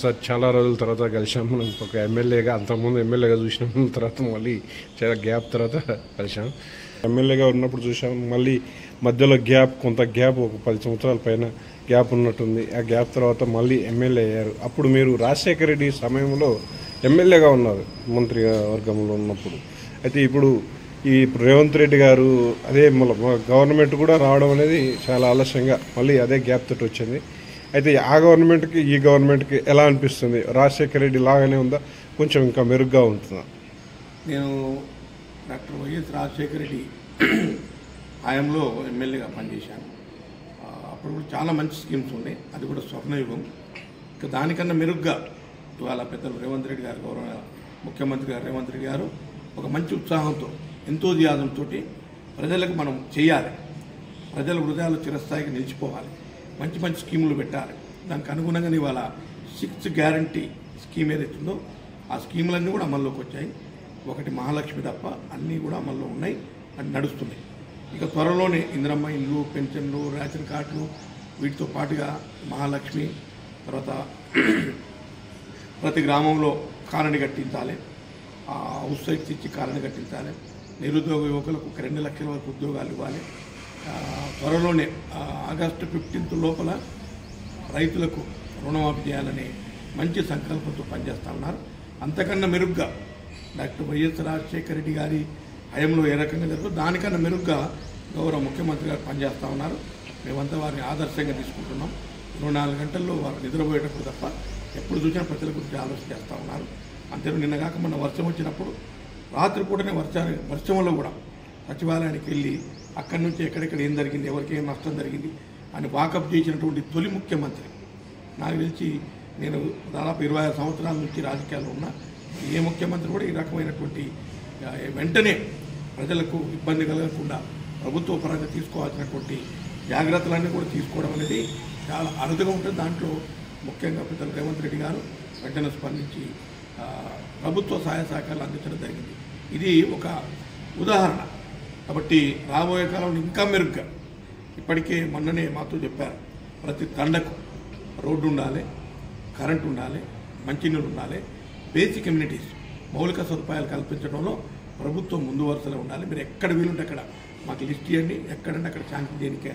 Sir చాలా రోజుల తర్వాత కలిసాం. మనం ఒక ఎమ్మెల్యేగా అంతకుముందు ఎమ్మెల్యేగా చూసిన తర్వాత మళ్ళీ చాలా గ్యాప్ తర్వాత కలిసాం. ఎమ్మెల్యేగా ఉన్నప్పుడు చూసాం, మళ్ళీ మధ్యలో కొంత గ్యాప్ ఒక 10 సంవత్సరాల పైన గ్యాప్ ఉన్నట్టుంది. ఆ గ్యాప్ తర్వాత మళ్ళీ ఎమ్మెల్యే అయ్యారు. అప్పుడు మీరు రాజశేఖర రెడ్డి సమయంలో ఎమ్మెల్యేగా ఉన్నారు, మంత్రి వర్గంలో ఉన్నప్పుడు. అయితే ఇప్పుడు రేవంత్ రెడ్డి గారు అదే గవర్నమెంట్ కూడా రావడం అనేది చాలా ఆలస్యంగా మళ్ళీ అదే గ్యాప్ తోటి వచ్చింది. అయితే ఆ గవర్నమెంట్కి ఈ గవర్నమెంట్కి ఎలా అనిపిస్తుంది? రాజశేఖర రెడ్డి లాగానే ఉందా, కొంచెం ఇంకా మెరుగ్గా ఉంటుందా? నేను డాక్టర్ వైఎస్ రాజశేఖర రెడ్డి హయాంలో ఎమ్మెల్యేగా పనిచేశాను. అప్పుడు కూడా చాలా మంచి స్కీమ్స్ ఉన్నాయి, అది కూడా స్వర్ణయుగం. ఇంకా దానికన్నా మెరుగ్గా ఇవాళ పెద్దలు రేవంత్ రెడ్డి గారు, గౌరవ ముఖ్యమంత్రి గారు రేవంత్ రెడ్డి గారు ఒక మంచి ఉత్సాహంతో, ఎంతోజియాజంతో ప్రజలకు మనం చేయాలి, ప్రజల హృదయాలు చిరస్థాయికి నిలిచిపోవాలి, మంచి మంచి స్కీములు పెట్టాలి. దానికి అనుగుణంగా ఇవాళ 6th గ్యారంటీ స్కీమ్ ఏదైతుందో ఆ స్కీములన్నీ కూడా అమల్లోకి వచ్చాయి. ఒకటి మహాలక్ష్మి తప్ప అన్నీ కూడా అమల్లో ఉన్నాయి, అది నడుస్తున్నాయి. ఇక త్వరలోనే ఇందిరమ్మ ఇల్లు, పెన్షన్లు, రేషన్ కార్డులు, వీటితో పాటుగా మహాలక్ష్మి, తర్వాత ప్రతి గ్రామంలో కాలనీ కట్టించాలి, హౌస్ సైట్స్ ఇచ్చి కాలనీ కట్టించాలి, నిరుద్యోగ యువకులకు 2 లక్షల వరకు ఉద్యోగాలు ఇవ్వాలి. త్వరలోనే ఆగస్టు 15 లోపల రైతులకు రుణమాఫీ చేయాలని మంచి సంకల్పంతో పనిచేస్తూ ఉన్నారు. అంతకన్నా మెరుగ్గా డాక్టర్ వైఎస్ రాజశేఖర రెడ్డి గారి హయంలో ఏ రకంగా జరుగుతుందో దానికన్నా మెరుగ్గా గౌరవ ముఖ్యమంత్రి గారు పనిచేస్తూ ఉన్నారు. మేమంతా వారిని ఆదర్శంగా తీసుకుంటున్నాం. 24 గంటల్లో వారు నిద్రపోయేటప్పుడు తప్ప ఎప్పుడు చూసినా ప్రజల గురించి ఆలోచన చేస్తూ ఉన్నారు. అంతే నిన్నగాక మొన్న వర్షం వచ్చినప్పుడు రాత్రిపూటనే వర్షంలో కూడా సచివాలయానికి వెళ్ళి అక్కడి నుంచి ఎక్కడెక్కడ ఏం జరిగింది, ఎవరికి ఏం నష్టం జరిగింది అని వాకప్ చేసినటువంటి తొలి ముఖ్యమంత్రి. నాకు తెలిసి నేను దాదాపు 25 సంవత్సరాల నుంచి రాజకీయాల్లో ఉన్నా, ఏ ముఖ్యమంత్రి కూడా ఈ రకమైనటువంటి వెంటనే ప్రజలకు ఇబ్బంది కలగకుండా ప్రభుత్వ పరంగా తీసుకోవాల్సినటువంటి జాగ్రత్తలన్నీ కూడా తీసుకోవడం అనేది చాలా అరుదుగా ఉంటుంది. దాంట్లో ముఖ్యంగా పెద్దలు రేవంత్ రెడ్డి గారు వెంటనే స్పందించి ప్రభుత్వ సహాయ సహకారాలు అందించడం జరిగింది. ఇది ఒక ఉదాహరణ. కాబట్టి రాబోయే కాలంలో ఇంకా మెరుగ్గా, ఇప్పటికే మొన్ననే మాతో చెప్పారు, ప్రతి తండకు రోడ్డు ఉండాలి, కరెంటు ఉండాలి, మంచినీళ్ళు ఉండాలి, బేసిక్ కమ్యూనిటీస్ మౌలిక సదుపాయాలు కల్పించడంలో ప్రభుత్వం ముందు వరుసలో ఉండాలి. మీరు ఎక్కడ వీలుంటే అక్కడ మాకు లిస్ట్ ఇవ్వండి, ఎక్కడంటే అక్కడ శాంక్షన్ చేయడానికి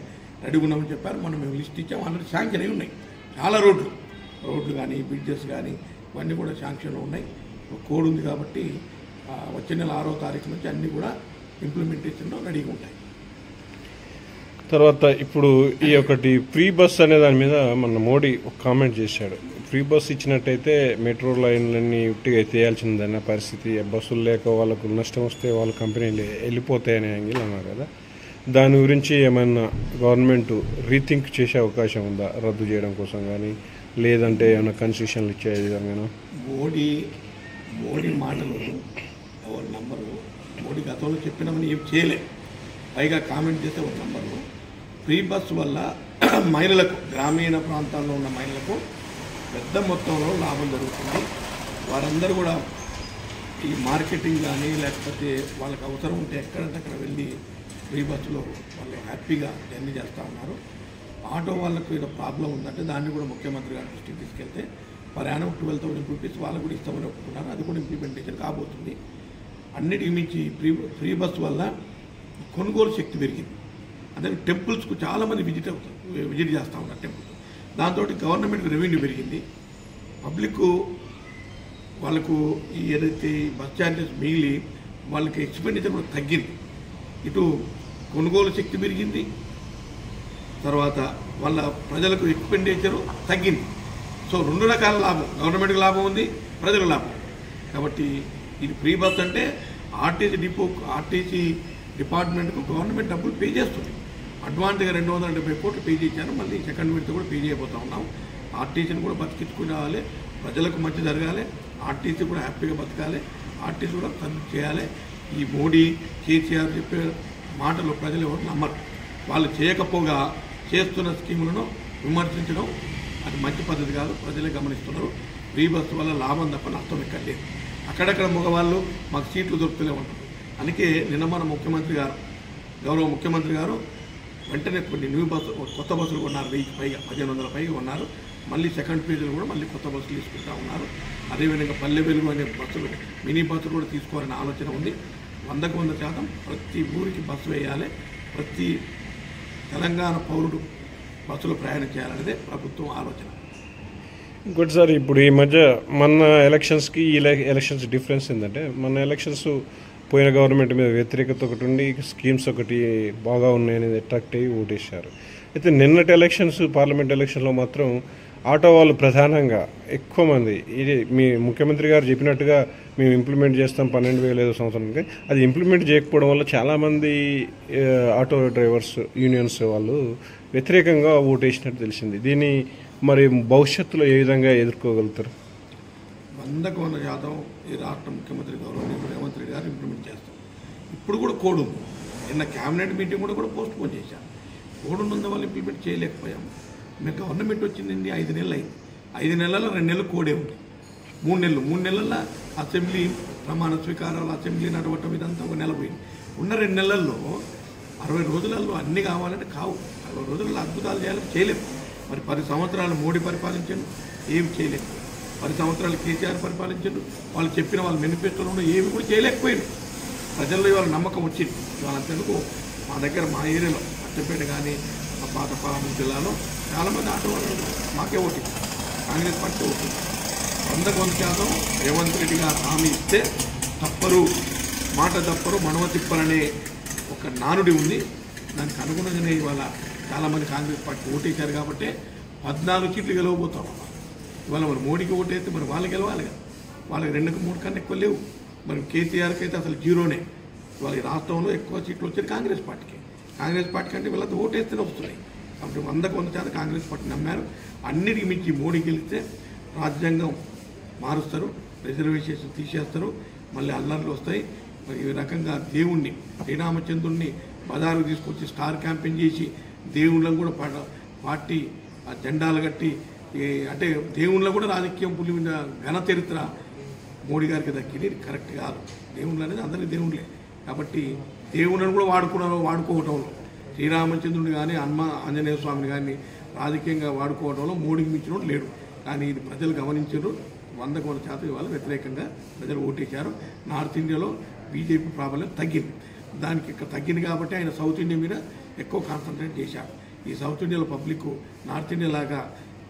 రెడీ ఉన్నామని చెప్పారు. మనం మేము లిస్ట్ ఇచ్చాము, ఆల్రెడీ శాంక్షన్ అయి ఉన్నాయి. చాలా రోడ్లు కానీ బ్రిడ్జెస్ కానీ ఇవన్నీ కూడా శాంక్షన్లో ఉన్నాయి. కోడ్ ఉంది కాబట్టి వచ్చే నెల 6వ తారీఖు నుంచి అన్నీ కూడా ఇంప్లిమెంటేషన్లో రెడీగా ఉంటాయి. తర్వాత ఇప్పుడు ఈ ఒకటి ఫ్రీ బస్ అనే దాని మీద మన మోడీ ఒక కామెంట్ చేశాడు. ఫ్రీ బస్ ఇచ్చినట్టయితే మెట్రో లైన్లన్నీ ఉట్టిగా తీయాల్సిందన్న పరిస్థితి, బస్సులు లేక వాళ్ళకు నష్టం వస్తే వాళ్ళ కంపెనీలు వెళ్ళిపోతాయనే యాంగిల్ అన్నారు కదా. దాని గురించి ఏమైనా గవర్నమెంట్ రీథింక్ చేసే అవకాశం ఉందా, రద్దు చేయడం కోసం కానీ, లేదంటే ఏమైనా కన్సెషన్లు ఇచ్చే విధంగా? మోడీ మాటలు ఎవరి నంబరు, మోడీ గతంలో చెప్పినామని ఏం చేయలే, పైగా కామెంట్ చేస్తే ఒక నంబరు. ఫ్రీ బస్ వల్ల మహిళలకు, గ్రామీణ ప్రాంతాల్లో ఉన్న మహిళలకు పెద్ద మొత్తంలో లాభం జరుగుతుంది. వారందరూ కూడా ఈ మార్కెటింగ్ కానీ లేకపోతే వాళ్ళకి అవసరం ఉంటే ఎక్కడంటే అక్కడ వెళ్ళి ఫ్రీ బస్సులో వాళ్ళు హ్యాపీగా జర్నీ చేస్తూ ఉన్నారు. ఆటో వాళ్ళకు ఏదో ప్రాబ్లం ఉందంటే దాన్ని కూడా ముఖ్యమంత్రి గారి దృష్టికి తీసుకెళ్తే ప్రయాణం 12,000 రూపీస్ వాళ్ళకు కూడా ఇస్తామని ఒప్పుకున్నారు. అది కూడా ఇంప్లిమెంటేషన్ కాబోతుంది. అన్నిటికి మించి ఫ్రీ బస్ వల్ల కొనుగోలు శక్తి పెరిగింది. అదే టెంపుల్స్కు చాలామంది విజిట్ చేస్తూ ఉన్నారు టెంపుల్స్. దాంతో గవర్నమెంట్కి రెవెన్యూ పెరిగింది. పబ్లిక్ వాళ్ళకు ఏదైతే బస్ ఛార్జెస్ మిగిలి వాళ్ళకి ఎక్స్పెండిచర్ కూడా తగ్గింది. ఇటు కొనుగోలు శక్తి పెరిగింది, తర్వాత వాళ్ళ ప్రజలకు ఎక్స్పెండిచరు తగ్గింది. సో 2 రకాల లాభం, గవర్నమెంట్కి లాభం ఉంది, ప్రజలకు లాభం. కాబట్టి ఇది ఫ్రీ బస్ అంటే ఆర్టీసీ డిపార్ట్మెంట్కు గవర్నమెంట్ డబ్బులు పే చేస్తుంది. అడ్వాన్స్గా 270 కోట్లు పే చేశారు. మళ్ళీ సెకండ్ విడత కూడా పే చేయబోతూ ఉన్నాం. ఆర్టీసీని కూడా బతికించుకుని రావాలి, ప్రజలకు మంచి జరగాలి, ఆర్టీసీ కూడా హ్యాపీగా బతకాలి, ఆర్టీసీ కూడా సర్వీస్ చేయాలి. ఈ మోడీ, కేసీఆర్ చెప్పే మాటలు ప్రజలు ఎవరు నమ్మరు. వాళ్ళు చేయకపోగా చేస్తున్న స్కీములను విమర్శించడం అది మంచి పద్ధతి కాదు, ప్రజలే గమనిస్తున్నారు. ఫ్రీ బస్సు వల్ల లాభం తప్ప నష్టం ఎక్కడ లేదు. అక్కడక్కడ మగవాళ్ళు మాకు సీట్లు దొరుకుతూనే ఉంటారు. అందుకే నిన్న మన గౌరవ ముఖ్యమంత్రి గారు వెంటనే కొన్ని కొత్త బస్సులు కొన్నారు, 1000 పైగా 1500 పైగా కొన్నారు. మళ్ళీ సెకండ్ ఫేజ్లో కూడా మళ్ళీ కొత్త బస్సులు తీసుకుంటా ఉన్నారు. అదేవిధంగా పల్లె వెలుగు అనే బస్సులు, మినీ బస్సులు కూడా తీసుకోవాలనే ఆలోచన ఉంది. 100% ప్రతి ఊరికి బస్సు వేయాలి, ప్రతి తెలంగాణ పౌరుడు బస్సులో ప్రయాణం చేయాలనేదే ప్రభుత్వం ఆలోచన. ఇంకోటి సార్, ఇప్పుడు ఈ మధ్య మన ఎలక్షన్స్కి ఈ ఎలక్షన్స్ డిఫరెన్స్ ఏంటంటే, మన ఎలక్షన్స్ పోయిన గవర్నమెంట్ మీద వ్యతిరేకత ఒకటి ఉండి స్కీమ్స్ ఒకటి బాగా ఉన్నాయనేది అట్రాక్ట్ అయ్యి ఓటేశారు. అయితే నిన్నటి ఎలక్షన్స్, పార్లమెంట్ ఎలక్షన్లో మాత్రం ఆటో వాళ్ళు ప్రధానంగా ఎక్కువ మంది, ఇది మీ ముఖ్యమంత్రి గారు చెప్పినట్టుగా మేము ఇంప్లిమెంట్ చేస్తాం 12,000 సంవత్సరానికి, అది ఇంప్లిమెంట్ చేయకపోవడం వల్ల చాలామంది ఆటో డ్రైవర్స్ యూనియన్స్ వాళ్ళు వ్యతిరేకంగా ఓటేసినట్టు తెలిసింది. దీన్ని మరి భవిష్యత్తులో ఏ విధంగా ఎదుర్కోగలుగుతారు? 100% ఈ రాష్ట్ర ముఖ్యమంత్రి గౌరవనీయులు రేవంత్ రెడ్డి గారు ఇంప్లిమెంట్ చేస్తాం. ఇప్పుడు కూడా కోడ్ ఉంది. నిన్న క్యాబినెట్ మీటింగ్ కూడా పోస్ట్ పోన్ చేశాం. కోడ్ ఉన్నందు వల్ల ఇంప్లిమెంట్ చేయలేకపోయాం. మేము గవర్నమెంట్ వచ్చిందండి 5 నెలలు అయింది. 5 నెలల్లో 2 నెలలు కోడే ఉంది. 3 నెలల్లో అసెంబ్లీ ప్రమాణ స్వీకారాలు, అసెంబ్లీ నడవటం ఇదంతా ఒక నెల పోయింది. ఉన్న 2 నెలల్లో 60 రోజులలో అన్నీ కావాలంటే కావు. 60 రోజుల్లో అద్భుతాలు చేయాలని చేయలేము. మరి 10 సంవత్సరాలు మోడీ పరిపాలించారు, ఏమి చేయలేదు. 10 సంవత్సరాలు కేసీఆర్ పరిపాలించారు, వాళ్ళు చెప్పిన వాళ్ళ మేనిఫెస్టోలో ఏమి కూడా చేయలేకపోయారు. ప్రజల్లో ఇవాళ నమ్మకం వచ్చింది. ఇవాళ అంతెందుకు మా దగ్గర, మా ఏరియాలో అచ్చంపేట కానీ మా పాతపాలెం జిల్లాలో చాలామంది ఆటో వాళ్ళు మాకే ఓటింది, కాంగ్రెస్ పార్టీ ఓటింది. 100% రేవంత్ రెడ్డి గారు హామీ ఇస్తే తప్పరు, మాట తప్పరు, మనవ తిప్పరనే ఒక నానుడి ఉంది. దానికి అనుగుణంగానే ఇవాళ చాలామంది కాంగ్రెస్ పార్టీ ఓటేశారు కాబట్టి 14 సీట్లు గెలవబోతాం. ఇవాళ మరి మోడీకి ఓటేస్తే మరి వాళ్ళు గెలవాలి కదా. వాళ్ళకి 2-3 కన్నా ఎక్కువ లేవు. మరి కేసీఆర్కి అయితే అసలు జీరోనే. ఇవాళ ఈ రాష్ట్రంలో ఎక్కువ సీట్లు వచ్చేది కాంగ్రెస్ పార్టీకి. కాంగ్రెస్ పార్టీ కంటే వీళ్ళతో ఓటేస్తేనే వస్తున్నాయి. కాబట్టి 100% కాంగ్రెస్ పార్టీ నమ్మారు. అన్నిటికీ మించి మోడీ గెలిస్తే రాజ్యాంగం మారుస్తారు, రిజర్వేషన్ తీసేస్తారు, మళ్ళీ అల్లర్లు వస్తాయి. మరి ఈ రకంగా దేవుణ్ణి, శ్రీరామచంద్రుడిని బజారు తీసుకొచ్చి స్టార్ క్యాంపెయిన్ చేసి దేవుళ్ళకు కూడా పార్టీ జెండాలు కట్టి, అంటే దేవుళ్ళ కూడా రాజకీయం పులి మీద ఘన చరిత్ర మోడీ గారికి దక్కింది. ఇది కరెక్ట్ కాదు. దేవుళ్ళు అనేది అందరికీ దేవుళ్ళే. కాబట్టి దేవుళ్ళని కూడా వాడుకోవటంలో, శ్రీరామచంద్రుని కానీ ఆంజనేయ స్వామిని కానీ రాజకీయంగా వాడుకోవడంలో మోడీకి మించిన లేడు. కానీ ఇది ప్రజలు గమనించారు. 100% ఇవాళ వ్యతిరేకంగా ప్రజలు ఓటేశారు. నార్త్ ఇండియాలో బీజేపీ ప్రాబల్యం తగ్గింది. దానికి ఇక్కడ తగ్గింది కాబట్టి ఆయన సౌత్ ఇండియా మీద ఎక్కువ కాన్సన్ట్రేట్ చేశారు. ఈ సౌత్ ఇండియాలో పబ్లిక్ నార్త్ ఇండియా లాగా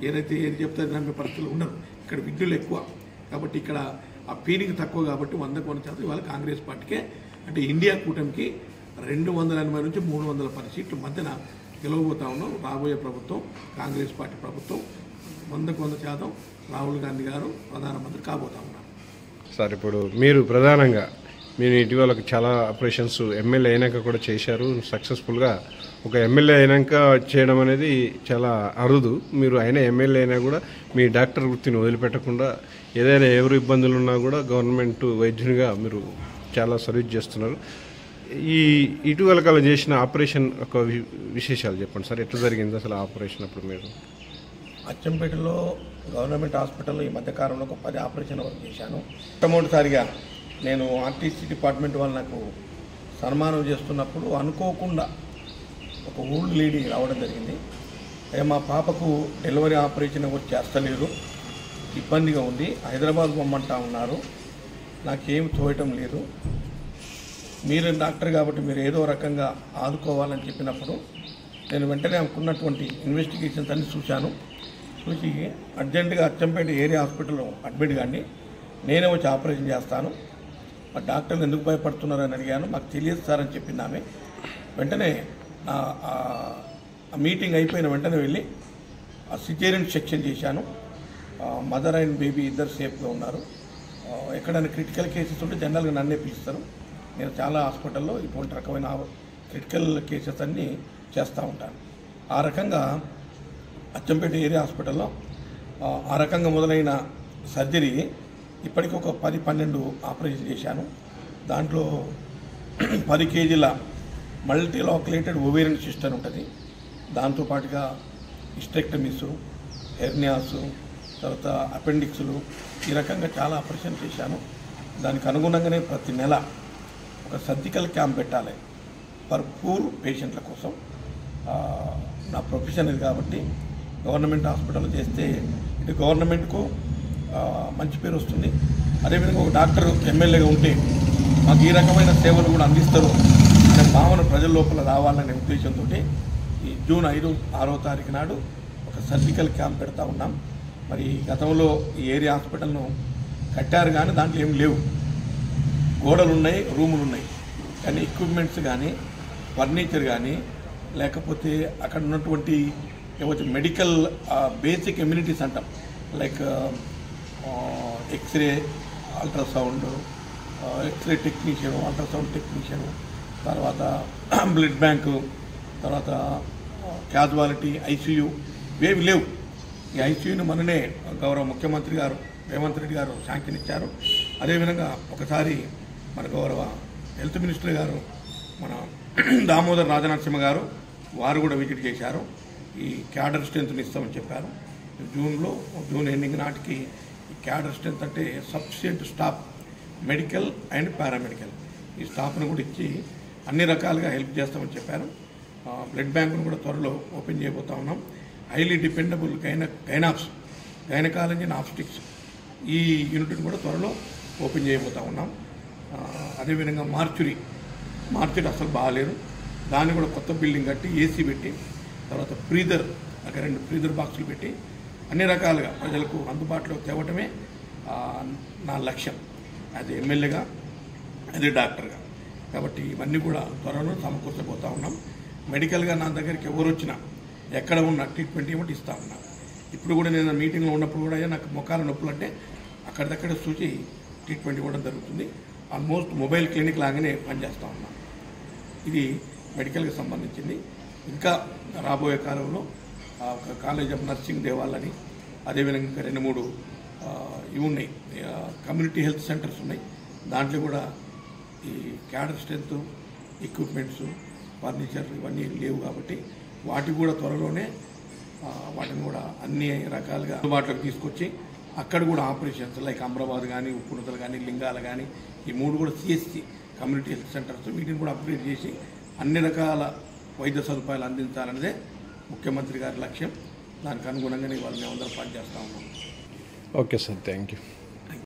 ఏది చెప్తారో దాని పరిస్థితులు ఉండరు. ఇక్కడ విద్యులు ఎక్కువ కాబట్టి ఇక్కడ ఆ ఫీలింగ్ తక్కువ కాబట్టి 100% ఇవాళ కాంగ్రెస్ పార్టీకే, అంటే ఇండియా కూటమికి 280 నుంచి 310 సీట్ల మధ్యన గెలవబోతా ఉన్నాం. రాబోయే ప్రభుత్వం కాంగ్రెస్ పార్టీ ప్రభుత్వం. 100% రాహుల్ గాంధీ గారు ప్రధానమంత్రి కాబోతా ఉన్నారు. సార్, ఇప్పుడు మీరు ప్రధానంగా మీరు ఇటీవల చాలా ఆపరేషన్స్ ఎమ్మెల్యే అయినాక కూడా చేశారు సక్సెస్ఫుల్గా. ఒక ఎమ్మెల్యే అయినాక చేయడం అనేది చాలా అరుదు. మీరు అయినా ఎమ్మెల్యే అయినా కూడా మీ డాక్టర్ వృత్తిని వదిలిపెట్టకుండా ఏదైనా ఎవరు ఇబ్బందులు ఉన్నా కూడా గవర్నమెంట్ వైద్యునిగా మీరు చాలా సర్వీస్ చేస్తున్నారు. ఈ ఇటీవల కాలం చేసిన ఆపరేషన్ ఒక విశేషాలు చెప్పండి సార్. ఎట్లా జరిగింది అసలు ఆపరేషన్ అప్పుడు? మీరు అచ్చంపేటలో గవర్నమెంట్ హాస్పిటల్లో ఈ మధ్యకాలంలో ఒక 10 ఆపరేషన్ వర్క్ చేశాను. మొట్టమొదటిసారిగా నేను ఆర్టీసీ డిపార్ట్మెంట్ వాళ్ళు నాకు సన్మానం చేస్తున్నప్పుడు అనుకోకుండా ఒక ఓల్డ్ లేడీ రావడం జరిగింది. మా పాపకు డెలివరీ ఆపరేషన్ కూడా చేస్తలేరు, ఇబ్బందిగా ఉంది, హైదరాబాద్ పొమ్మంటా ఉన్నారు, నాకేం తోయటం లేదు, మీరు డాక్టర్ కాబట్టి మీరు ఏదో రకంగా ఆదుకోవాలని చెప్పినప్పుడు నేను వెంటనే అనుకున్నటువంటి ఇన్వెస్టిగేషన్స్ అన్ని చూశాను. చూసి అర్జెంటుగా అచ్చంపేట ఏరియా హాస్పిటల్లో అడ్మిట్ కానీ నేనే వచ్చి ఆపరేషన్ చేస్తాను, మా డాక్టర్లు ఎందుకు భయపడుతున్నారని అడిగాను. మాకు తెలియదు సార్ అని చెప్పింది ఆమె. వెంటనే ఆ మీటింగ్ అయిపోయిన వెంటనే వెళ్ళి ఆ సిజేరియన్ సెక్షన్ చేశాను. మదర్ అండ్ బేబీ ఇద్దరు సేఫ్గా ఉన్నారు. ఎక్కడైనా క్రిటికల్ కేసెస్ ఉంటే జనరల్గా నన్నే పిలుస్తారు. నేను చాలా హాస్పిటల్లో ఇటువంటి రకమైన క్రిటికల్ కేసెస్ అన్నీ చేస్తూ ఉంటాను. ఆ రకంగా అచ్చంపేట ఏరియా హాస్పిటల్లో ఆ రకంగా మొదలైన సర్జరీ ఇప్పటికి ఒక 10-12 ఆపరేషన్ చేశాను. దాంట్లో 10 కేజీల మల్టీలాక్యులేటెడ్ ఓవేరియన్ సిస్ట్ అని ఉంటుంది, దాంతోపాటుగా హిస్టెక్టమీస్, హెర్నియాస్, తర్వాత అపెండిక్స్లు, ఈ రకంగా చాలా ఆపరేషన్ చేశాను. దానికి అనుగుణంగానే ప్రతి నెల ఒక సర్జికల్ క్యాంప్ పెట్టాలి ఫర్ పూర్ పేషెంట్ల కోసం. నా ప్రొఫెషన్ ఇది కాబట్టి గవర్నమెంట్ హాస్పిటల్ చేస్తే ఇటు గవర్నమెంట్కు మంచి పేరు వస్తుంది. అదేవిధంగా ఒక డాక్టర్ ఎమ్మెల్యేగా ఉంటే మాకు ఈ రకమైన సేవలు కూడా అందిస్తారు అనే భావన ప్రజల లోపల రావాలనే ఉద్దేశంతో ఈ జూన్ 5-6 తారీఖు నాడు ఒక సర్జికల్ క్యాంప్ పెడతా ఉన్నాం. మరి గతంలో ఈ ఏరియా హాస్పిటల్ను కట్టారు కానీ దాంట్లో ఏం లేవు, గోడలు ఉన్నాయి, రూములు ఉన్నాయి, కానీ ఎక్విప్మెంట్స్ కానీ ఫర్నిచర్ కానీ లేకపోతే అక్కడ ఉన్నటువంటి ఏవైతే మెడికల్ బేసిక్ ఎమ్యూనిటీస్ అంటాం, like x-ray, ultrasound, x-ray technician, ultrasound technician, తర్వాత బ్లడ్ బ్యాంకు, తర్వాత క్యాజువాలిటీ, ఐసీయూ ఇవేవి లేవు. ఈ ఐసీయూని మననే గౌరవ ముఖ్యమంత్రి గారు రేవంత్ రెడ్డి గారు శాంక్షన్ ఇచ్చారు. అదేవిధంగా ఒకసారి మన గౌరవ హెల్త్ మినిస్టర్ గారు మన దామోదర్ రాజనరసింహ గారు వారు కూడా విజిట్ చేశారు. ఈ క్యాడర్ స్ట్రెంత్ని ఇస్తామని చెప్పారు. జూన్ ఎండింగ్ నాటికి ఈ క్యాడర్ స్ట్రెంత్ అంటే sufficient staff, medical and paramedical, ఈ స్టాఫ్ను కూడా ఇచ్చి అన్ని రకాలుగా హెల్ప్ చేస్తామని చెప్పారు. బ్లడ్ బ్యాంకును కూడా త్వరలో ఓపెన్ చేయబోతా ఉన్నాం. హైలీ డిపెండబుల్ గైనకాలజీ అండ్ ఆబ్స్టిక్స్ ఈ యూనిట్ని కూడా త్వరలో ఓపెన్ చేయబోతా ఉన్నాం. అదేవిధంగా మార్చురీ అసలు బాగాలేదు, దాన్ని కూడా కొత్త బిల్డింగ్ కట్టి ఏసీ పెట్టి తర్వాత ఫ్రీజర్, అక్కడ 2 ఫ్రీజర్ బాక్సులు పెట్టి అన్ని రకాలుగా ప్రజలకు అందుబాటులో తేవటమే నా లక్ష్యం యాజ్ ఎమ్మెల్యేగా, యాజ్ డాక్టర్గా. కాబట్టి ఇవన్నీ కూడా త్వరలో సమకూర్చబోతూ ఉన్నాం. మెడికల్గా నా దగ్గరికి ఎవరు వచ్చినా ఎక్కడ ఉన్న ట్రీట్మెంట్ ఏమిటి ఇస్తూ ఉన్నాం. ఇప్పుడు కూడా నేను మీటింగ్లో ఉన్నప్పుడు కూడా నాకు మొఖాల నొప్పులు అంటే అక్కడిదక్కడ చూసి ట్రీట్మెంట్ ఇవ్వడం జరుగుతుంది. ఆల్మోస్ట్ మొబైల్ క్లినిక్ లాగానే పనిచేస్తూ ఉన్నాం. ఇది మెడికల్కి సంబంధించింది. ఇంకా రాబోయే కాలంలో ఒక కాలేజ్ ఆఫ్ నర్సింగ్ దేవాలని, అదేవిధంగా ఇంకా 2-3 ఇవి ఉన్నాయి, కమ్యూనిటీ హెల్త్ సెంటర్స్ ఉన్నాయి. దాంట్లో కూడా ఈ క్యాడర్ స్ట్రెంత్, ఎక్విప్మెంట్స్, ఫర్నిచర్ ఇవన్నీ లేవు కాబట్టి వాటికి కూడా త్వరలోనే వాటిని కూడా అన్ని రకాలుగా అందుబాటులోకి తీసుకొచ్చి అక్కడ కూడా ఆపరేషన్స్ లైక్ అమరాబాద్ కానీ, ఉప్పునతలు కానీ, లింగాల కానీ ఈ 3 కూడా సిఎస్సి కమ్యూనిటీ హెల్త్ సెంటర్స్ వీటిని కూడా అప్గ్రేడ్ చేసి అన్ని రకాల వైద్య సదుపాయాలు అందించాలన్నదే ముఖ్యమంత్రి గారి లక్ష్యం. దానికి అనుగుణంగానే వాళ్ళు మేమందరం పనిచేస్తూ ఉన్నాం. Okay sir, thank you.